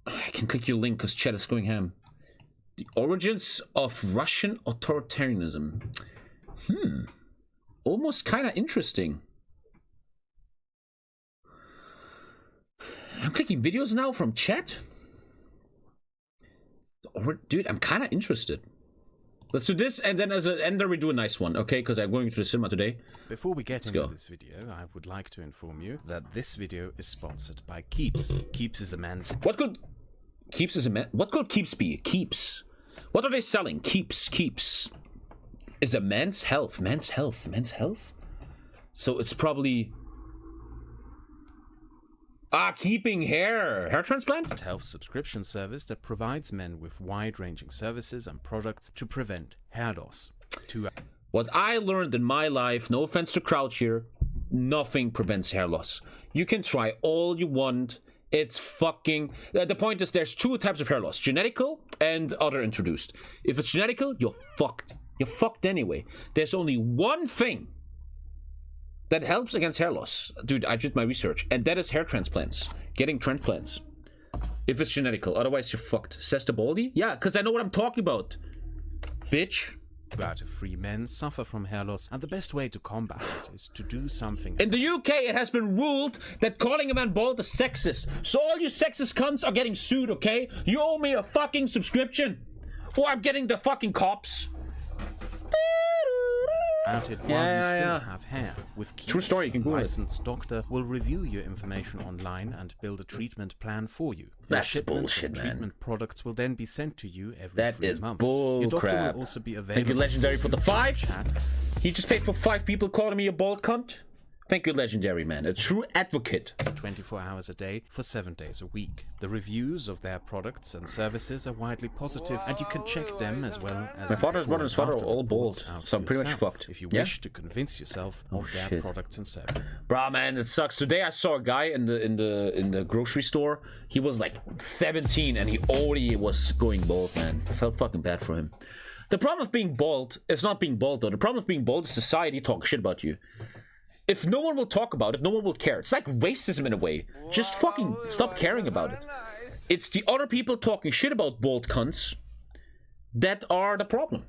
I can click your link because chat is going ham. The origins of Russian authoritarianism. Almost kind of interesting. I'm clicking videos now from chat. Dude, I'm kind of interested. Let's do this, and then as an ender, we do a nice one, okay? Because I'm going to the cinema today. Before we get into this video, I would like to inform you that this video is sponsored by Keeps. Keeps is a man's... What could Keeps be? Keeps. What are they selling? Keeps. Is a men's health. Men's health? So it's probably... keeping hair. Hair transplant? Health subscription service that provides men with wide-ranging services and products to prevent hair loss. What I learned in my life, no offense to Kraut here, nothing prevents hair loss. You can try all you want. It's fucking... the point is there's two types of hair loss. Genetical and other introduced. If it's genetical, you're fucked. You're fucked anyway. There's only one thing that helps against hair loss. Dude, I did my research. And that is hair transplants. Getting transplants. If it's genetical. Otherwise, you're fucked. Says the baldy? Yeah, because I know what I'm talking about. Bitch. 2 out of 3 men suffer from hair loss, and the best way to combat it is to do something. In the UK, it has been ruled that calling a man bald is sexist. So all you sexist cunts are getting sued, okay? You owe me a fucking subscription. Or I'm getting the fucking cops. About it while you still have hair. With Keeps, true story, you can a Google licensed doctor will review your information online and build a treatment plan for you. That's bullshit, man. Treatment products will then be sent to you every that 3 is months. bull Your doctor crap. will also be available. Thank you, Legendary, for the 5. Chat. He just paid for 5 people calling me a bald cunt. Thank you, Legendary, man. A true advocate. 24 hours a day for 7 days a week. The reviews of their products and services are widely positive, and you can check them as well as... My father's brother and his father are all bald, so I'm pretty much fucked. If you wish to convince yourself of their products and services. Bruh, man, it sucks. Today I saw a guy in the grocery store. He was like 17 and he already was going bald, man. I felt fucking bad for him. The problem of being bald is not being bald, though. The problem of being bald is society talks shit about you. If no one will talk about it, no one will care. It's like racism in a way. Just fucking stop caring about it. It's the other people talking shit about bald cunts that are the problem.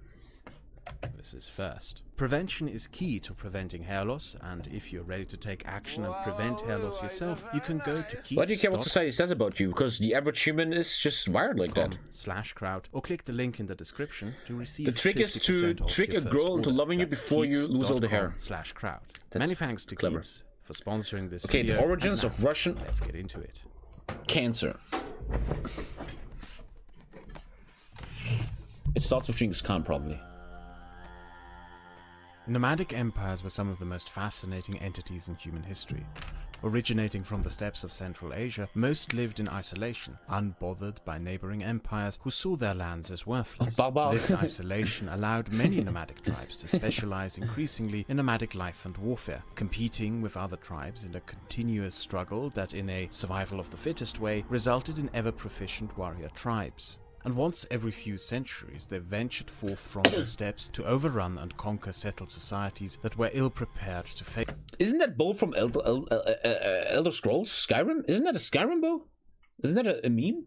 This is first. Prevention is key to preventing hair loss, and if you're ready to take action and prevent hair loss yourself, you can go to Keeps. Why do you care what society says about you? Because the average human is just wired like that. /Kraut, or click the link in the description to receive. The trick is to trick a girl into loving you before you lose all the hair. /Kraut. Many thanks to clever. Keeps for sponsoring this video. video. The origins of Russian... Let's get into it. Cancer. It starts with Genghis Khan, probably. Nomadic empires were some of the most fascinating entities in human history. Originating from the steppes of Central Asia, most lived in isolation, unbothered by neighboring empires who saw their lands as worthless. This isolation allowed many nomadic tribes to specialize increasingly in nomadic life and warfare, competing with other tribes in a continuous struggle that, in a survival of the fittest way, resulted in ever-proficient warrior tribes. And once every few centuries they ventured forth from the steppes to overrun and conquer settled societies that were ill-prepared to face. Isn't that bow from Elder Scrolls? Skyrim? Isn't that a Skyrim bow? Isn't that a meme?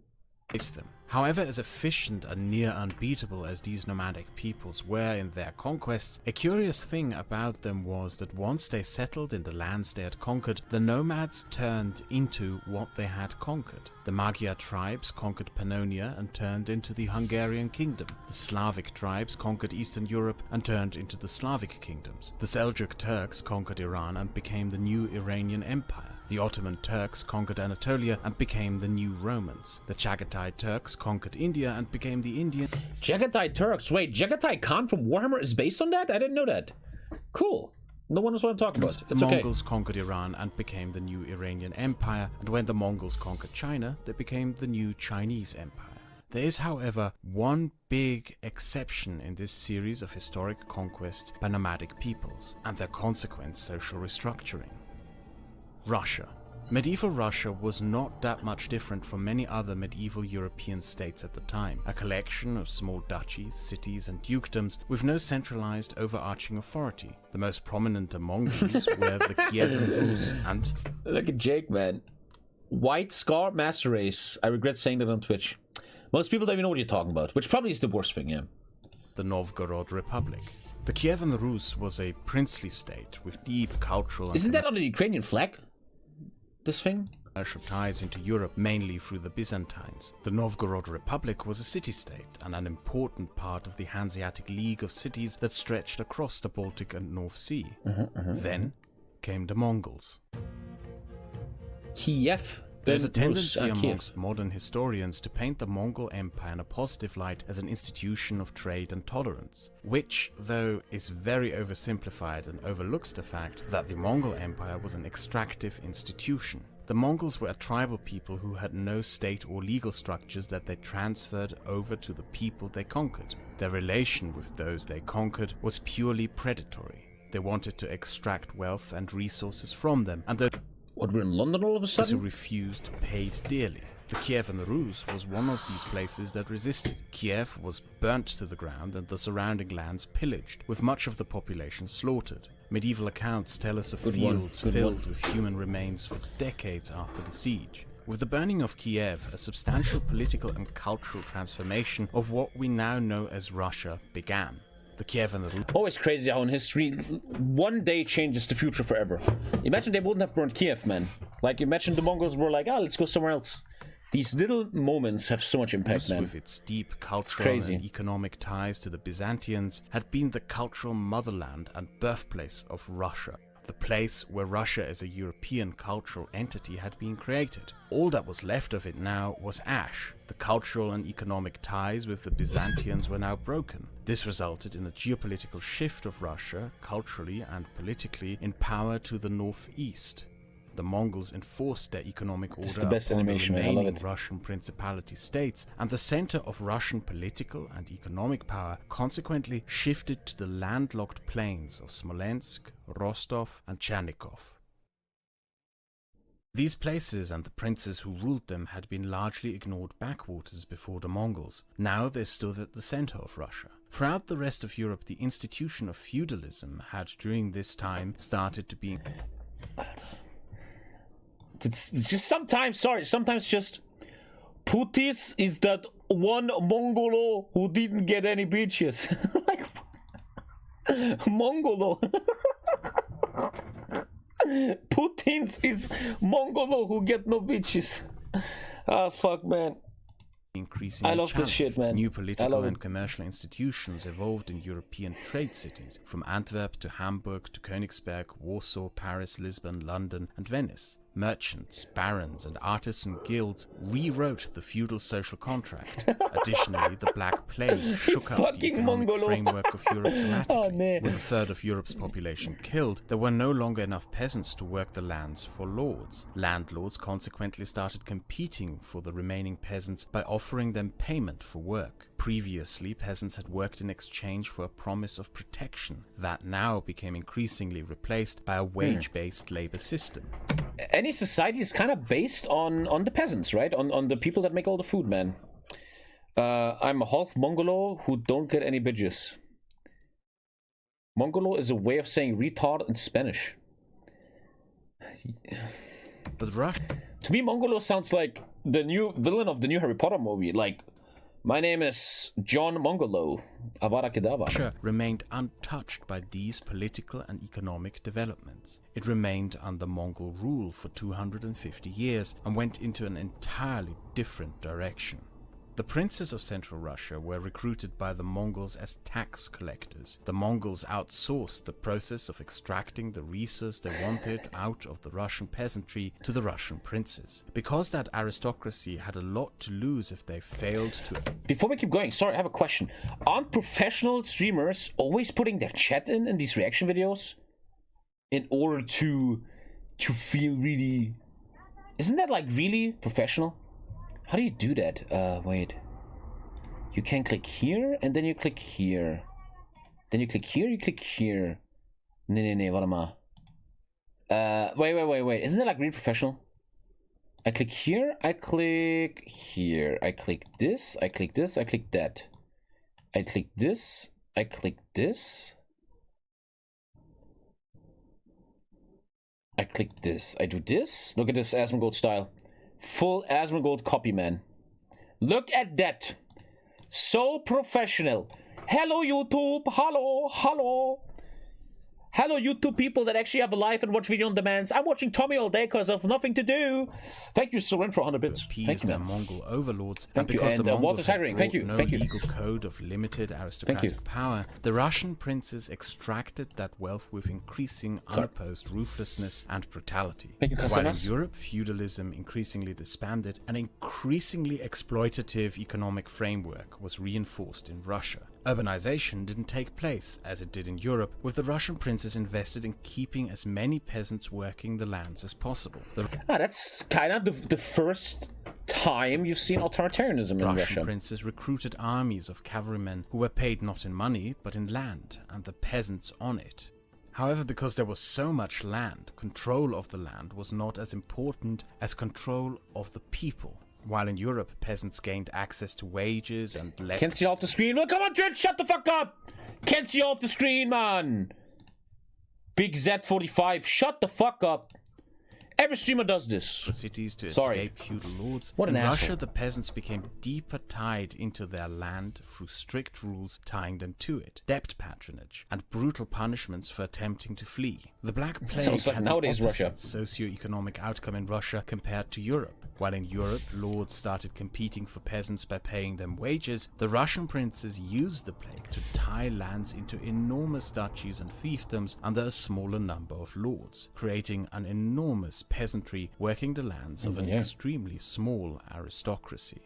Them. However, as efficient and near unbeatable as these nomadic peoples were in their conquests, a curious thing about them was that once they settled in the lands they had conquered, the nomads turned into what they had conquered. The Magyar tribes conquered Pannonia and turned into the Hungarian kingdom. The Slavic tribes conquered Eastern Europe and turned into the Slavic kingdoms. The Seljuk Turks conquered Iran and became the new Iranian Empire. The Ottoman Turks conquered Anatolia and became the new Romans. The Chagatai Turks conquered India and became the Indian... Chagatai Turks? Wait, Chagatai Khan from Warhammer is based on that? I didn't know that. Cool. No one knows what I'm talking about. It's the okay. Mongols conquered Iran and became the new Iranian Empire, and when the Mongols conquered China, they became the new Chinese Empire. There is, however, one big exception in this series of historic conquests by nomadic peoples, and their consequent social restructuring. Russia. Medieval Russia was not that much different from many other medieval European states at the time, a collection of small duchies, cities and dukedoms with no centralized overarching authority. The most prominent among these were the Kievan Rus and... Look at Jake, man. White Scar Master Race. I regret saying that on Twitch. Most people don't even know what you're talking about, which probably is the worst thing, yeah. The Novgorod Republic. The Kievan Rus was a princely state with deep cultural and Isn't that on the Ukrainian flag? This thing? commercial ties into Europe, mainly through the Byzantines. The Novgorod Republic was a city-state and an important part of the Hanseatic League of cities that stretched across the Baltic and North Sea. Then came the Mongols. Kiev. There's a tendency amongst modern historians to paint the Mongol Empire in a positive light as an institution of trade and tolerance, which, though, is very oversimplified and overlooks the fact that the Mongol Empire was an extractive institution. The Mongols were a tribal people who had no state or legal structures that they transferred over to the people they conquered. Their relation with those they conquered was purely predatory. They wanted to extract wealth and resources from them, and What, we're in London all of a those who sudden? refused paid dearly. The Kievan Rus was one of these places that resisted. Kiev was burnt to the ground and the surrounding lands pillaged, with much of the population slaughtered. Medieval accounts tell us of fields filled with human remains for decades after the siege. With the burning of Kiev, a substantial political and cultural transformation of what we now know as Russia began. The Kievan Rus Always crazy how in history, one day changes the future forever. Imagine they wouldn't have burned Kiev, man. Like, imagine the Mongols were like, let's go somewhere else. These little moments have so much impact, man. with its deep cultural and economic ties to the Byzantians, had been the cultural motherland and birthplace of Russia. The place where Russia as a European cultural entity had been created. All that was left of it now was ash. The cultural and economic ties with the Byzantians were now broken. This resulted in a geopolitical shift of Russia, culturally and politically, in power to the northeast. The Mongols enforced their economic order upon the remaining Russian principality states, and the center of Russian political and economic power consequently shifted to the landlocked plains of Smolensk, Rostov, and Chernihiv. These places and the princes who ruled them had been largely ignored backwaters before the Mongols. Now they stood at the center of Russia. Throughout the rest of Europe, the institution of feudalism had during this time started to be... It's just sometimes just Putis is that one Mongolo who didn't get any bitches. Like, Mongolo. Putin's is Mongolo who get no bitches. Fuck, man. Increasingly I love this shit, man. New political and commercial institutions evolved in European trade cities, from Antwerp to Hamburg to Königsberg, Warsaw, Paris, Lisbon, London, and Venice. Merchants, barons, and artisan guilds rewrote the feudal social contract. Additionally, the Black Plague shook up the economic framework of Europe dramatically. With a third of Europe's population killed, there were no longer enough peasants to work the lands for lords. Landlords consequently started competing for the remaining peasants by offering them payment for work. Previously, peasants had worked in exchange for a promise of protection. That now became increasingly replaced by a wage-based labor system. Any society is kind of based on the peasants, right? On the people that make all the food, man. I'm a half Mongolo who don't get any bitches. Mongolo is a way of saying retard in Spanish. But Russia... To me, Mongolo sounds like the new villain of the new Harry Potter movie. Like, my name is John Mongolo. Avada Kedavra. Russia remained untouched by these political and economic developments. It remained under Mongol rule for 250 years and went into an entirely different direction. The princes of Central Russia were recruited by the Mongols as tax collectors. The Mongols outsourced the process of extracting the resource they wanted out of the Russian peasantry to the Russian princes. Because that aristocracy had a lot to lose if they failed to... Before we keep going, sorry, I have a question. Aren't professional streamers always putting their chat in these reaction videos? In order to feel really... Isn't that like really professional? How do you do that? Wait. You can click here, and then you click here. Then you click here, you click here. Nee, warte mal. Wait. Isn't that like really professional? I click here, I click here. I click this, I click this, I click that. I click this, I click this. I click this, I do this. Look at this Asmongold style. Full Asmongold copy, man. Look at that. So professional. Hello, YouTube. Hello, hello. Hello, YouTube people that actually have a life and watch video on demands. I'm watching Tommy all day because of nothing to do. Thank you, Soren, for 100 bits. Thank you, their man. Mongol overlords, Thank and you. because And, the Mongols Walter's had hiring. brought Thank you. no Thank you. legal code of limited aristocratic power, the Russian princes extracted that wealth with increasing unopposed ruthlessness and brutality. Thank you, While in Kasanas. Europe, feudalism increasingly disbanded, an increasingly exploitative economic framework was reinforced in Russia. Urbanization didn't take place, as it did in Europe, with the Russian princes invested in keeping as many peasants working the lands as possible. The That's kind of the first time you've seen authoritarianism in Russian Russia. princes recruited armies of cavalrymen who were paid not in money, but in land, and the peasants on it. However, because there was so much land, control of the land was not as important as control of the people. While in Europe, peasants gained access to wages and left... Can't see off the screen. Well, come on, Twitch, shut the fuck up. Can't see off the screen, man. Big Z45, shut the fuck up. Every streamer does this. For cities to Sorry. escape feudal lords. What an in Russia, asshole. the peasants became deeper tied into their land through strict rules tying them to it, debt patronage, and brutal punishments for attempting to flee. The Black Plague Sounds like had nowadays the opposite Russia. socio-economic outcome in Russia compared to Europe. While in Europe, lords started competing for peasants by paying them wages, the Russian princes used the plague to tie lands into enormous duchies and fiefdoms under a smaller number of lords, creating an enormous peasantry working the lands of an extremely small aristocracy.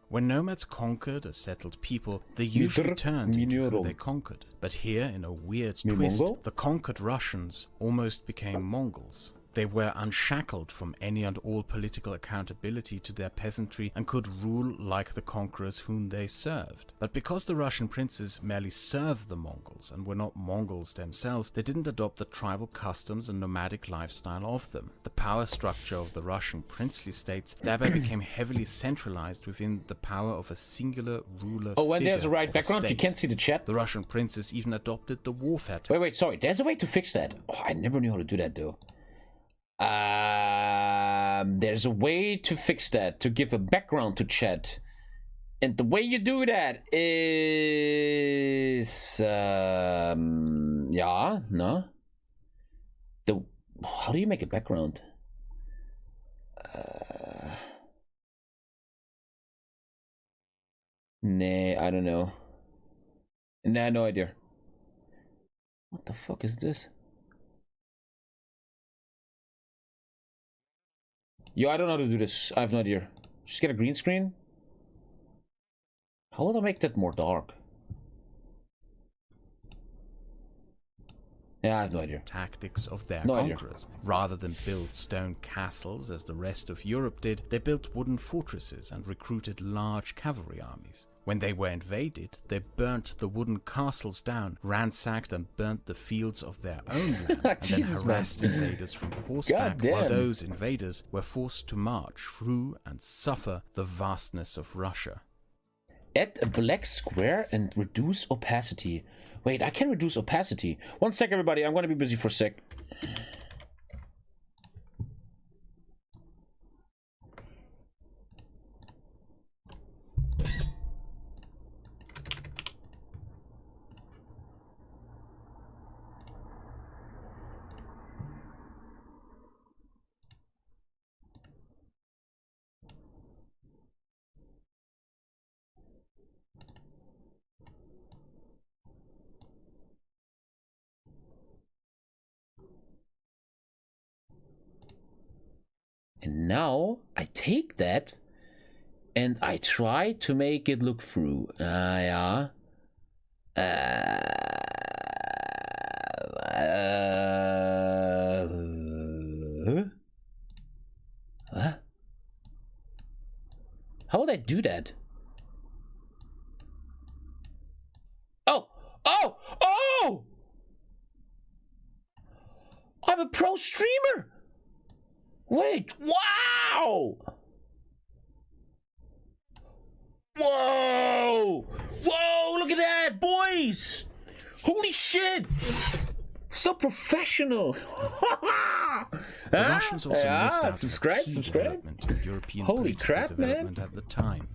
When nomads conquered a settled people, they usually turned into who they conquered. But here, in a weird twist, Mongol? the conquered Russians almost became Mongols. They were unshackled from any and all political accountability to their peasantry and could rule like the conquerors whom they served. But because the Russian princes merely served the Mongols and were not Mongols themselves, they didn't adopt the tribal customs and nomadic lifestyle of them. The power structure of the Russian princely states thereby became heavily centralized within the power of a singular ruler. Oh, when there's a figure right of background, you state. can't see the chat. The Russian princes even adopted the warfare Wait, sorry. There's a way to fix that. Oh, I never knew how to do that, though. There's a way to fix that, to give a background to chat. And the way you do that is... yeah, no? How do you make a background? Nah, I don't know. Nah, no idea. What the fuck is this? Yo, I don't know how to do this. I have no idea. Just get a green screen? How will I make that more dark? Yeah, I have no idea. Tactics of their No idea. conquerors. Rather than build stone castles as the rest of Europe did, they built wooden fortresses and recruited large cavalry armies. When they were invaded, they burnt the wooden castles down, ransacked and burnt the fields of their own land, and Jesus, then harassed invaders from horseback, Goddamn. while those invaders were forced to march through and suffer the vastness of Russia. Add a black square and reduce opacity. Wait, I can reduce opacity. 1 sec, everybody. I'm gonna be busy for a sec. And now I take that and I try to make it look through. Yeah. Huh? How would I do that? Oh! Oh! Oh! I'm a pro streamer! Wait, wow! Whoa! Whoa, look at that, boys! Holy shit! So professional! The Russians also missed out on key subscribe. development in European Holy political crap, development at the time,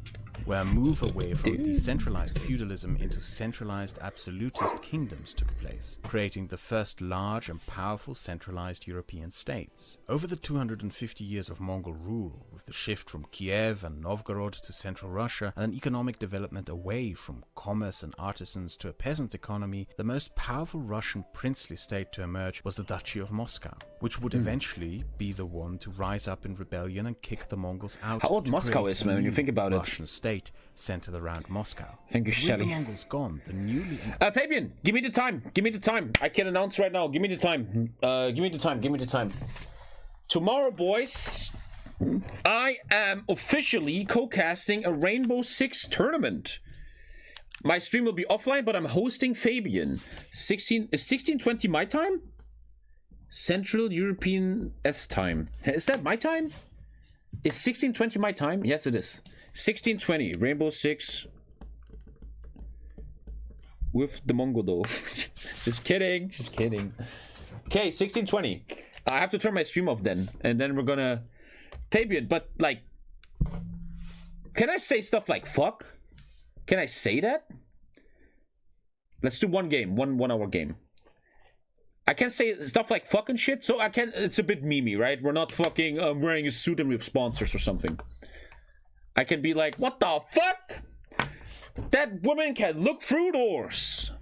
where a move away from decentralized feudalism into centralized absolutist kingdoms took place, creating the first large and powerful centralized European states. Over the 250 years of Mongol rule, with the shift from Kiev and Novgorod to central Russia and an economic development away from commerce and artisans to a peasant economy, the most powerful Russian princely state to emerge was the Duchy of Moscow, which would eventually be the one to rise up in rebellion and kick the Mongols out. How old Moscow is, man, when you think about Russian state centered around Moscow. Thank you, Shelly. With the Mongols gone, the newly... Fabian, give me the time. Give me the time. I can announce right now. Give me the time. Give me the time. Give me the time. Tomorrow, boys, I am officially co-casting a Rainbow Six tournament. My stream will be offline, but I'm hosting Fabian. Is 1620 my time? Central European S time. Is that my time? Is 1620 my time? Yes, it is. 1620, Rainbow Six with the Mongol though. Just kidding, just kidding. Okay, 1620. I have to turn my stream off then, and then we're gonna Fabian. But like, can I say stuff like fuck? Can I say that? Let's do one game, one hour game. I can say stuff like fucking shit, so I can. It's a bit memey, right? We're not fucking wearing a suit and we have sponsors or something. I can be like, what the fuck? That woman can look through doors.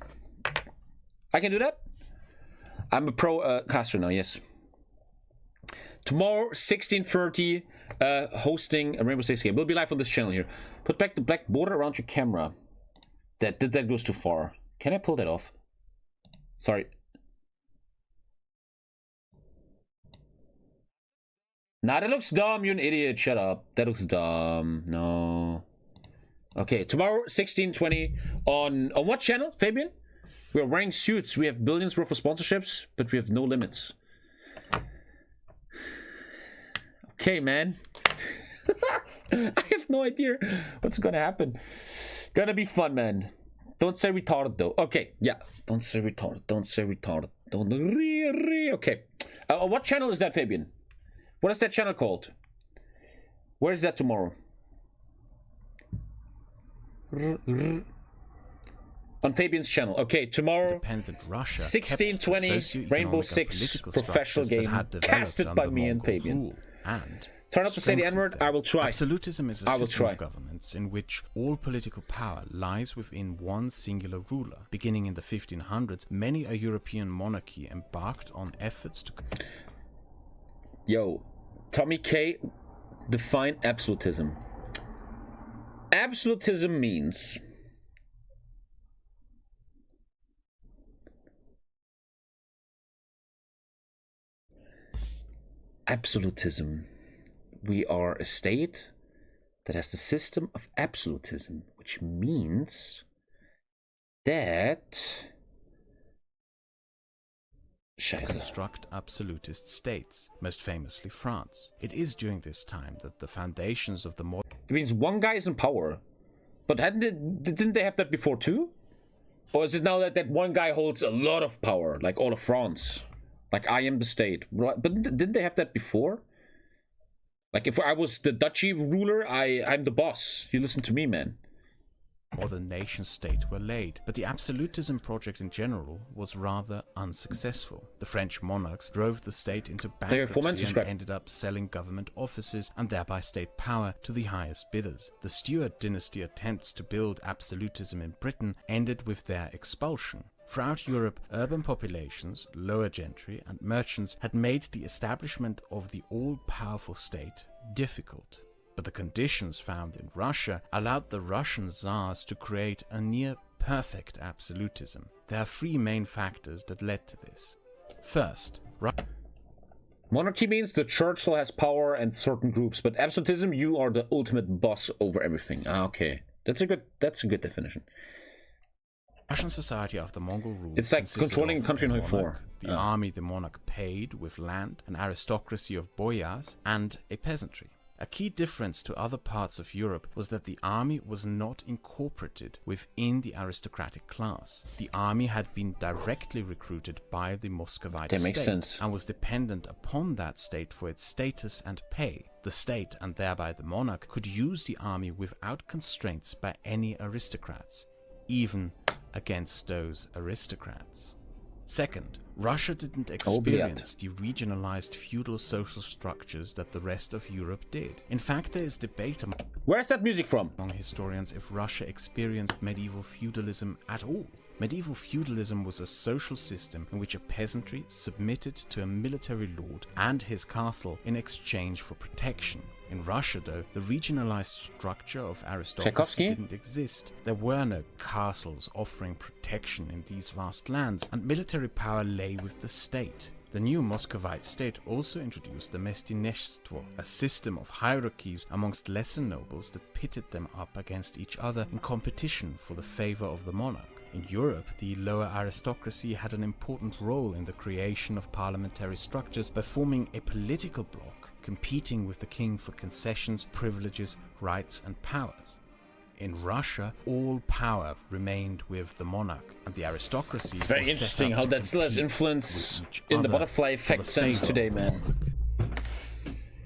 I can do that. I'm a pro caster now, yes. Tomorrow, 16:30, hosting a Rainbow Six game. We'll be live on this channel here. Put back the black border around your camera. That goes too far. Can I pull that off? Sorry. Nah, that looks dumb, you an idiot. Shut up. That looks dumb. No. Okay, tomorrow, 16:20 on what channel, Fabian? We are wearing suits. We have billions worth of sponsorships, but we have no limits. Okay, man. I have no idea what's gonna happen. Gonna be fun, man. Don't say retarded, though. Okay, yeah. Don't say retarded. Don't say retarded. Don't... Okay. What channel is that, Fabian? What is that channel called? Where is that tomorrow? On Fabian's channel. Okay, tomorrow, Independent Russia 16:20, Rainbow Six professional game, casted by me and Fabian. And try not to say the N-word. I will try. Absolutism is a system of governments in which all political power lies within one singular ruler. Beginning in the 1500s, many a European monarchy embarked on efforts to... Yo, TommyKay, define absolutism. Absolutism means absolutism. We are a state that has the system of absolutism, which means that construct absolutist states, most famously France. It is during this time that the foundations of the modern... It means one guy is in power. But didn't they have that before too? Or is it now that one guy holds a lot of power, like all of France? Like, I am the state. But didn't they have that before? Like, if I was the duchy ruler, I'm the boss. You listen to me, man. Modern nation state were laid, but the absolutism project in general was rather unsuccessful. The French monarchs drove the state into bankruptcy and ended up selling government offices and thereby state power to the highest bidders. The Stuart dynasty attempts to build absolutism in Britain ended with their expulsion. Throughout Europe, urban populations, lower gentry, and merchants had made the establishment of the all-powerful state difficult. But the conditions found in Russia allowed the Russian Tsars to create a near-perfect absolutism. There are three main factors that led to this. First, monarchy means the church still has power and certain groups, but absolutism, you are the ultimate boss over everything. Okay, that's a good definition. Russian society after Mongol rule. It's like controlling a country in 4. The army the monarch paid with land, an aristocracy of boyars, and a peasantry. A key difference to other parts of Europe was that the army was not incorporated within the aristocratic class. The army had been directly recruited by the Muscovite state and was dependent upon that state for its status and pay. The state, and thereby the monarch, could use the army without constraints by any aristocrats, even against those aristocrats. Second, Russia didn't experience the regionalized feudal social structures that the rest of Europe did. In fact, there is debate Where's that music from? among historians if Russia experienced medieval feudalism at all. Medieval feudalism was a social system in which a peasantry submitted to a military lord and his castle in exchange for protection. In Russia, though, the regionalized structure of aristocracy didn't exist. There were no castles offering protection in these vast lands, and military power lay with the state. The new Muscovite state also introduced the mestinestvo, a system of hierarchies amongst lesser nobles that pitted them up against each other in competition for the favor of the monarch. In Europe, the lower aristocracy had an important role in the creation of parliamentary structures by forming a political bloc, competing with the king for concessions, privileges, rights and powers. In Russia, all power remained with the monarch, and the aristocracy It's very interesting how that still has influence in the butterfly effect sense today, man.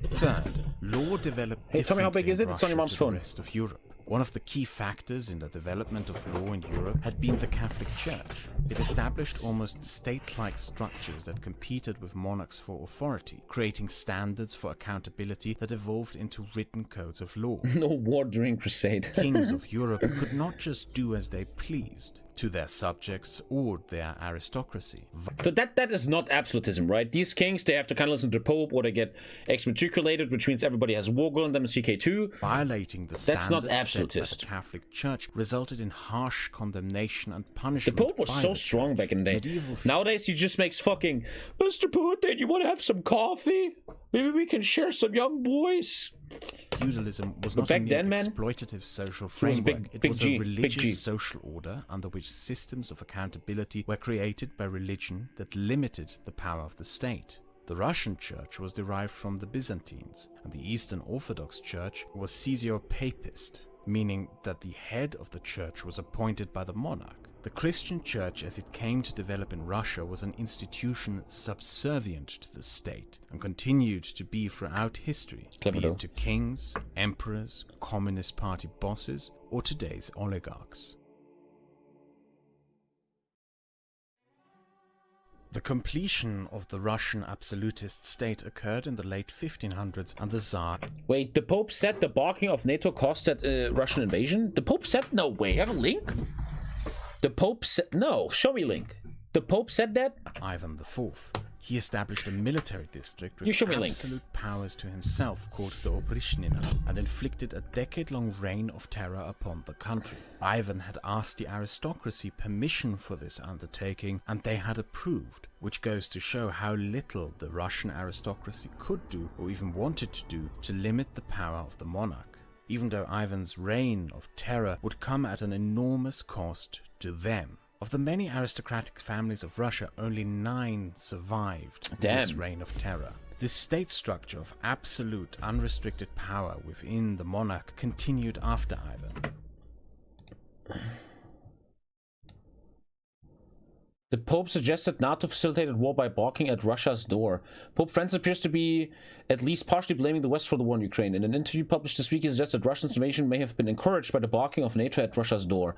Third, law developed Hey, Tommy, how big is it? It's on your mom's phone. The rest of Europe. One of the key factors in the development of law in Europe had been the Catholic Church. It established almost state-like structures that competed with monarchs for authority, creating standards for accountability that evolved into written codes of law. No war during Crusade. Kings of Europe could not just do as they pleased to their subjects or their aristocracy. So that is not absolutism, right? These kings, they have to kind of listen to the Pope or they get exmatriculated, which means everybody has Wogel on them in CK2. Violating the That's not standards absolutist. set by the Catholic Church resulted in harsh condemnation and punishment. The Pope was by so the strong Church. back in the day. Medieval Nowadays, he just makes fucking, Mr. Putin, you want to have some coffee? Maybe we can share some young boys. Feudalism was not back a then, mere man, exploitative social was framework. It was G, a big G. religious social order under which systems of accountability were created by religion that limited the power of the state. The Russian Church was derived from the Byzantines, and the Eastern Orthodox Church was caesar-papist, meaning that the head of the church was appointed by the monarch. The Christian Church, as it came to develop in Russia, was an institution subservient to the state and continued to be throughout history, be it to kings, emperors, Communist Party bosses, or today's oligarchs. The completion of the Russian absolutist state occurred in the late 1500s under Tsar. Wait, the Pope said the barking of NATO caused that Russian invasion? The Pope said, no way, have a link? The Pope said, no, show me link. The Pope said that? Ivan IV. He established a military district with absolute powers to himself called the Oprichnina and inflicted a decade-long reign of terror upon the country. Ivan had asked the aristocracy permission for this undertaking and they had approved, which goes to show how little the Russian aristocracy could do or even wanted to do to limit the power of the monarch, even though Ivan's reign of terror would come at an enormous cost to them. Of the many aristocratic families of Russia, only 9 survived this reign of terror. This state structure of absolute, unrestricted power within the monarch continued after Ivan. The Pope suggested NATO facilitated war by barking at Russia's door. Pope Francis appears to be at least partially blaming the West for the war in Ukraine. In an interview published this week, he suggested Russia's invasion may have been encouraged by the barking of NATO at Russia's door.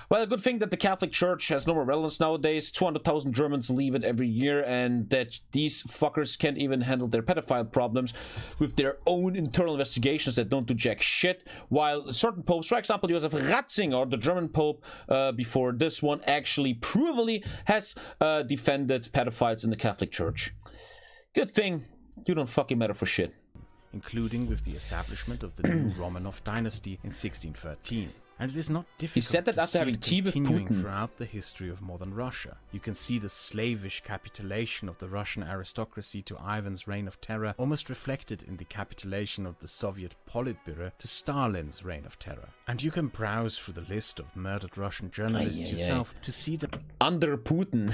Well, a good thing that the Catholic Church has no more relevance nowadays. 200,000 Germans leave it every year, and that these fuckers can't even handle their pedophile problems with their own internal investigations that don't do jack shit. While certain popes, for example, Josef Ratzinger, the German pope before this one, actually provably has defended pedophiles in the Catholic Church. Good thing you don't fucking matter for shit. Including with the establishment of the new Romanov dynasty in 1613. And it is not difficult he said that to after see having it tea with continuing Putin. throughout the history of modern Russia. You can see the slavish capitulation of the Russian aristocracy to Ivan's reign of terror almost reflected in the capitulation of the Soviet Politburo to Stalin's reign of terror. And you can browse through the list of murdered Russian journalists yourself to see that under Putin.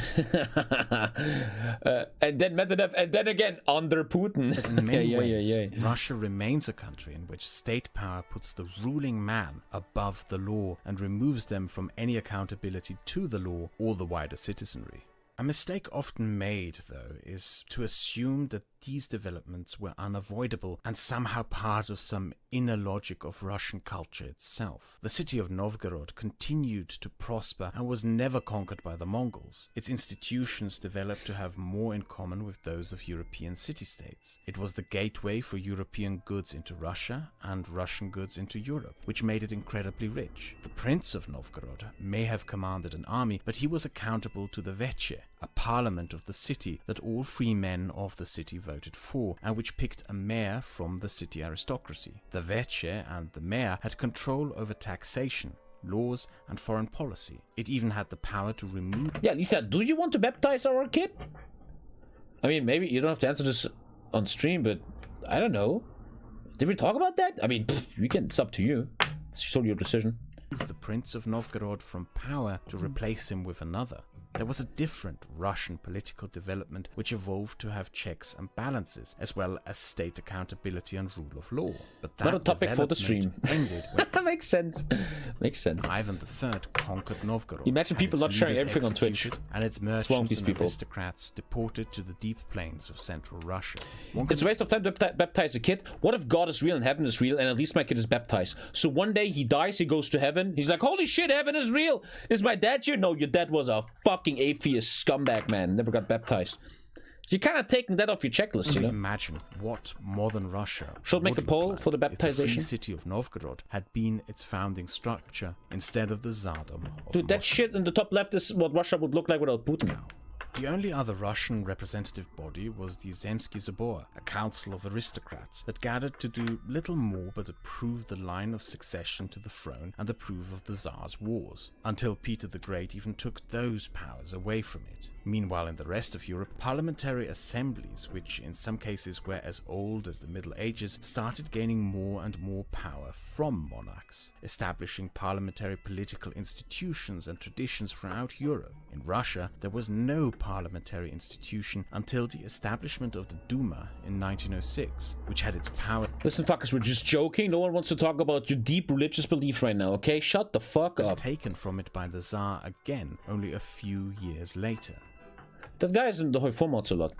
And then Medvedev, and then again under Putin. But in many ways, Russia remains a country in which state power puts the ruling man above the law and removes them from any accountability to the law or the wider citizenry. A mistake often made, though, is to assume that these developments were unavoidable and somehow part of some inner logic of Russian culture itself. The city of Novgorod continued to prosper and was never conquered by the Mongols. Its institutions developed to have more in common with those of European city-states. It was the gateway for European goods into Russia and Russian goods into Europe, which made it incredibly rich. The Prince of Novgorod may have commanded an army, but he was accountable to the Veche, a parliament of the city that all free men of the city voted for, and which picked a mayor from the city aristocracy. The Veche and the mayor had control over taxation, laws, and foreign policy. It even had the power to remove... Yeah, Lisa, do you want to baptize our kid? I mean, maybe you don't have to answer this on stream, but I don't know. Did we talk about that? I mean, it's up to you. It's totally your decision. The Prince of Novgorod from power to replace him with another. There was a different Russian political development which evolved to have checks and balances, as well as state accountability and rule of law. But that not a topic for the stream. Ended when That makes sense. Makes sense. Ivan III conquered Novgorod. Imagine people not sharing everything on Twitch. And its merchants and aristocrats deported to the deep plains of central Russia. It's a waste of time to baptize a kid. What if God is real and heaven is real, and at least my kid is baptized? So one day he dies, he goes to heaven. He's like, holy shit, heaven is real. Is my dad here? No, your dad was a fucking atheist scumbag, man. Never got baptized. You're kind of taking that off your checklist, you know? Imagine what modern Russia should make a poll for the baptization. If the free city of Novgorod had been its founding structure instead of the Tsardom of Dude, that shit in the top left is what Russia would look like without Putin. Now, the only other Russian representative body was the Zemsky Zabor, a council of aristocrats that gathered to do little more but approve the line of succession to the throne and approve of the Tsar's wars, until Peter the Great even took those powers away from it. Meanwhile, in the rest of Europe, parliamentary assemblies, which in some cases were as old as the Middle Ages, started gaining more and more power from monarchs, establishing parliamentary political institutions and traditions throughout Europe. In Russia, there was no parliamentary institution until the establishment of the Duma in 1906, which had its power. Listen, fuckers, we're just joking. No one wants to talk about your deep religious belief right now, okay? Shut the fuck up. Taken from it by the Tsar again, only a few years later. That guy is in the formats a lot.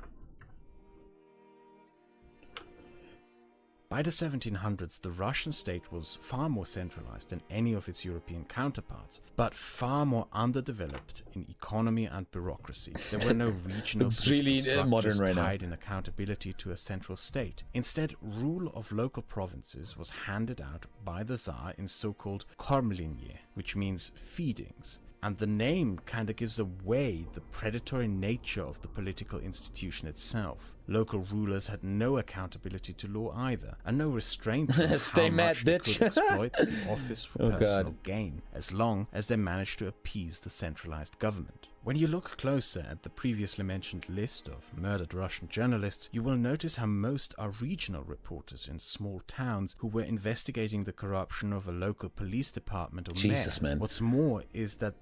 By the 1700s, the Russian state was far more centralized than any of its European counterparts, but far more underdeveloped in economy and bureaucracy. There were no regional political modern right tied in accountability to a central state. Instead, rule of local provinces was handed out by the Tsar in so-called kormlinye, which means feedings. And the name kind of gives away the predatory nature of the political institution itself. Local rulers had no accountability to law either, and no restraints on Stay how mad, much they bitch. could exploit the office for personal gain, as long as they managed to appease the centralized government. When you look closer at the previously mentioned list of murdered Russian journalists, you will notice how most are regional reporters in small towns who were investigating the corruption of a local police department or Jesus, mayor. man. What's more is that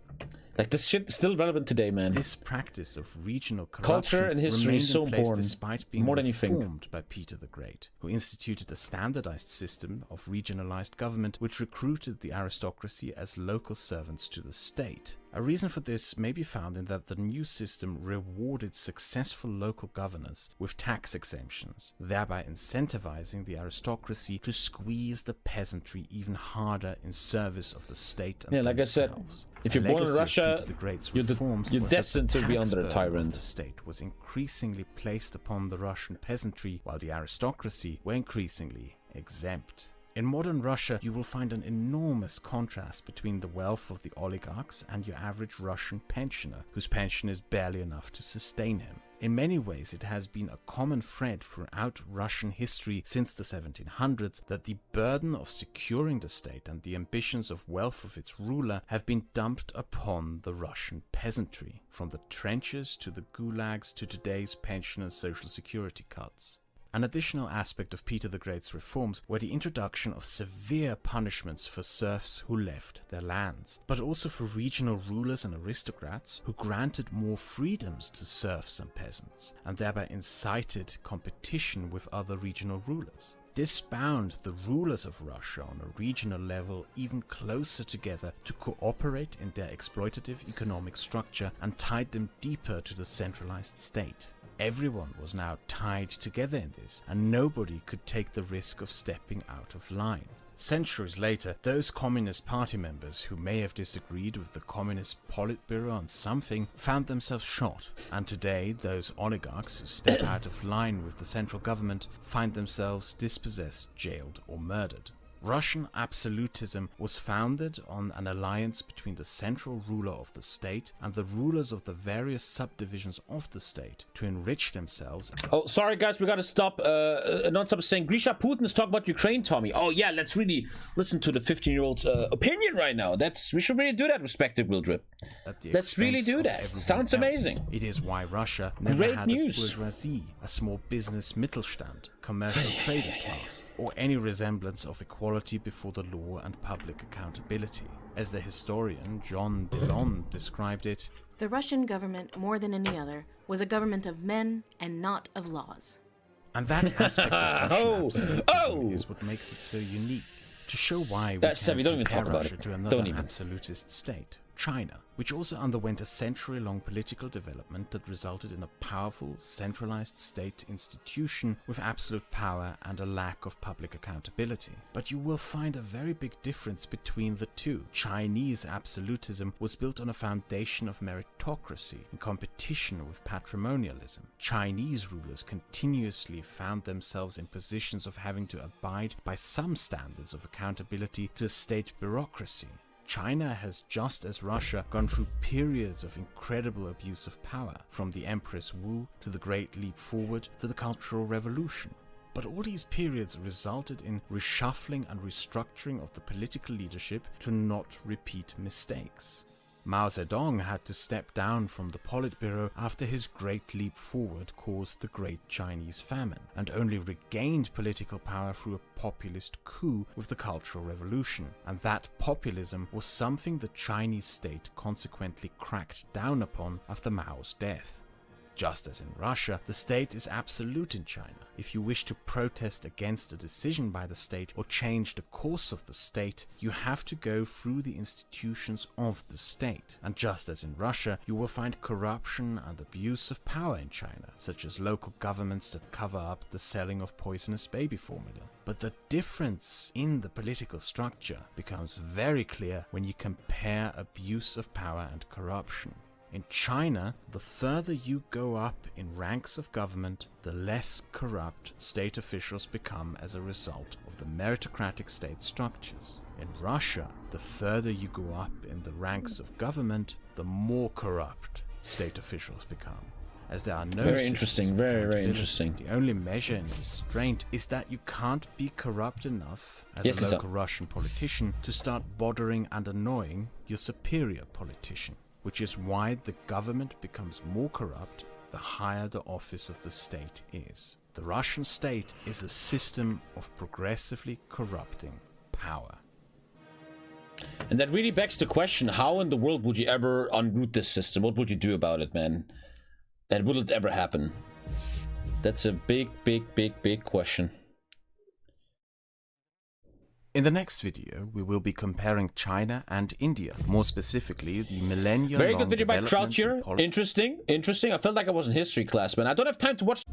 this shit is still relevant today, man. this practice of regional corruption Culture and history is so important, despite being more than you think. reformed by Peter the Great, who instituted a standardized system of regionalized government which recruited the aristocracy as local servants to the state. A reason for this may be found in that the new system rewarded successful local governors with tax exemptions, thereby incentivizing the aristocracy to squeeze the peasantry even harder in service of the state and like themselves. I said, if you're born in Russia, Peter the Great's you're reforms you're was that destined the to be tax under a burden of tyrant. The state was increasingly placed upon the Russian peasantry, while the aristocracy were increasingly exempt. In modern Russia, you will find an enormous contrast between the wealth of the oligarchs and your average Russian pensioner, whose pension is barely enough to sustain him. In many ways, it has been a common thread throughout Russian history since the 1700s that the burden of securing the state and the ambitions of wealth of its ruler have been dumped upon the Russian peasantry, from the trenches to the gulags to today's pension and social security cuts. An additional aspect of Peter the Great's reforms were the introduction of severe punishments for serfs who left their lands, but also for regional rulers and aristocrats who granted more freedoms to serfs and peasants, and thereby incited competition with other regional rulers. This bound the rulers of Russia on a regional level even closer together to cooperate in their exploitative economic structure and tied them deeper to the centralized state. Everyone was now tied together in this, and nobody could take the risk of stepping out of line. Centuries later, those Communist Party members who may have disagreed with the Communist Politburo on something found themselves shot, and today those oligarchs who step out of line with the central government find themselves dispossessed, jailed or murdered. Russian absolutism was founded on an alliance between the central ruler of the state and the rulers of the various subdivisions of the state to enrich themselves. Oh, sorry guys, we gotta stop. Non-stop is saying, Grisha Putin is talking about Ukraine, Tommy. Oh yeah, let's really listen to the 15-year-old's opinion right now. We should really do that, respected Wildrip. Let's really do that. Sounds amazing. It is why Russia never had a bourgeoisie, a small business Mittelstand, commercial trader class, or any resemblance of equality before the law and public accountability. As the historian John Dillon described it, the Russian government, more than any other, was a government of men and not of laws. And that aspect of Russian absolutism is what makes it so unique. To show why we can compare Russia to another absolutist state, China, which also underwent a century-long political development that resulted in a powerful, centralized state institution with absolute power and a lack of public accountability. But you will find a very big difference between the two. Chinese absolutism was built on a foundation of meritocracy in competition with patrimonialism. Chinese rulers continuously found themselves in positions of having to abide by some standards of accountability to the state bureaucracy. China has, just as Russia, gone through periods of incredible abuse of power, from the Empress Wu to the Great Leap Forward to the Cultural Revolution. But all these periods resulted in reshuffling and restructuring of the political leadership to not repeat mistakes. Mao Zedong had to step down from the Politburo after his Great Leap Forward caused the Great Chinese Famine, and only regained political power through a populist coup with the Cultural Revolution, and that populism was something the Chinese state consequently cracked down upon after Mao's death. Just as in Russia, the state is absolute in China. If you wish to protest against a decision by the state or change the course of the state, you have to go through the institutions of the state. And just as in Russia, you will find corruption and abuse of power in China, such as local governments that cover up the selling of poisonous baby formula. But the difference in the political structure becomes very clear when you compare abuse of power and corruption. In China, the further you go up in ranks of government, the less corrupt state officials become as a result of the meritocratic state structures. In Russia, the further you go up in the ranks of government, the more corrupt state officials become. As there are no very interesting, very interesting. The only measure in restraint is that you can't be corrupt enough as a local Russian politician to start bothering and annoying your superior politician. Which is why the government becomes more corrupt the higher the office of the state is. The Russian state is a system of progressively corrupting power. And that really begs the question, how in the world would you ever unroot this system? What would you do about it, man? And will it ever happen? That's a big question. In the next video, we will be comparing China and India, more specifically the millennium-long Very good video by Kraut here. developments in Interesting. I felt like I was in history class, man. I don't have time to watch